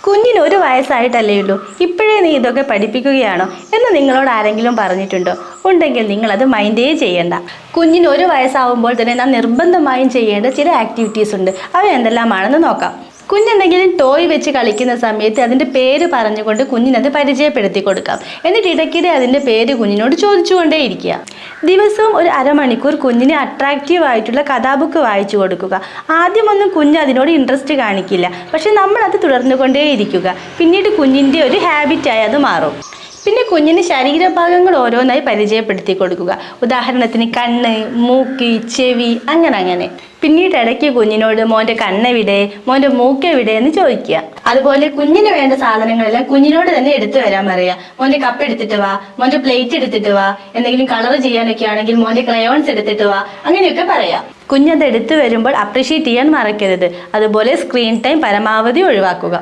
കുഞ്ഞിന് 1 വയസ്സായിട്ടല്ലേ ഉള്ളൂ, ഇപ്പോഴേ നീ ഇതൊക്കെ പഠിപ്പിക്കുകയാണോ എന്ന് നിങ്ങളോട് ആരെങ്കിലും പറഞ്ഞിട്ടുണ്ടോ? ഉണ്ടെങ്കിൽ നിങ്ങളത് മൈൻഡേ ചെയ്യണ്ട. കുഞ്ഞിന് 1 വയസ്സാവുമ്പോൾ തന്നെ നാം നിർബന്ധമായും ചെയ്യേണ്ട ചില ആക്ടിവിറ്റീസ് ഉണ്ട്. അവ എന്തെല്ലാമാണെന്ന് നോക്കാം. കുഞ്ഞെന്തെങ്കിലും ടോയ് വെച്ച് കളിക്കുന്ന സമയത്ത് അതിൻ്റെ പേര് പറഞ്ഞുകൊണ്ട് കുഞ്ഞിനത് പരിചയപ്പെടുത്തി കൊടുക്കാം. എന്നിട്ട് ഇടയ്ക്കിടെ അതിൻ്റെ പേര് കുഞ്ഞിനോട് ചോദിച്ചുകൊണ്ടേയിരിക്കുക. ദിവസവും ഒരു അരമണിക്കൂർ കുഞ്ഞിന് അട്രാക്റ്റീവ് ആയിട്ടുള്ള കഥാബുക്ക് വായിച്ചു കൊടുക്കുക. ആദ്യമൊന്നും കുഞ്ഞ് അതിനോട് ഇൻട്രസ്റ്റ് കാണിക്കില്ല, പക്ഷെ നമ്മളത് തുടർന്നുകൊണ്ടേയിരിക്കുക. പിന്നീട് കുഞ്ഞിൻ്റെ ഒരു ഹാബിറ്റായി അത് മാറും. പിന്നെ കുഞ്ഞിന് ശരീരഭാഗങ്ങൾ ഓരോന്നായി പരിചയപ്പെടുത്തി കൊടുക്കുക. ഉദാഹരണത്തിന് കണ്ണ്, മൂക്ക്, ചെവി, അങ്ങനെ. പിന്നീട് ഇടയ്ക്ക് കുഞ്ഞിനോട് മോൻ്റെ കണ്ണെവിടെ, മോൻ്റെ മൂക്കെവിടെ എന്ന് ചോദിക്കുക. അതുപോലെ കുഞ്ഞിന് വേണ്ട സാധനങ്ങളെല്ലാം കുഞ്ഞിനോട് തന്നെ എടുത്തു വരാൻ പറയുക. മോൻ്റെ കപ്പ് എടുത്തിട്ട് വാ, മോൻ്റെ പ്ലേറ്റ് എടുത്തിട്ട് വാ, എന്തെങ്കിലും കളർ ചെയ്യാനൊക്കെ ആണെങ്കിൽ മോൻ്റെ ക്രയോൺസ് എടുത്തിട്ട് വാ, അങ്ങനെയൊക്കെ പറയാം. കുഞ്ഞത് എടുത്തു വരുമ്പോൾ അപ്രിഷ്യേറ്റ് ചെയ്യാൻ മറക്കരുത്. അതുപോലെ സ്ക്രീൻ ടൈം പരമാവധി ഒഴിവാക്കുക.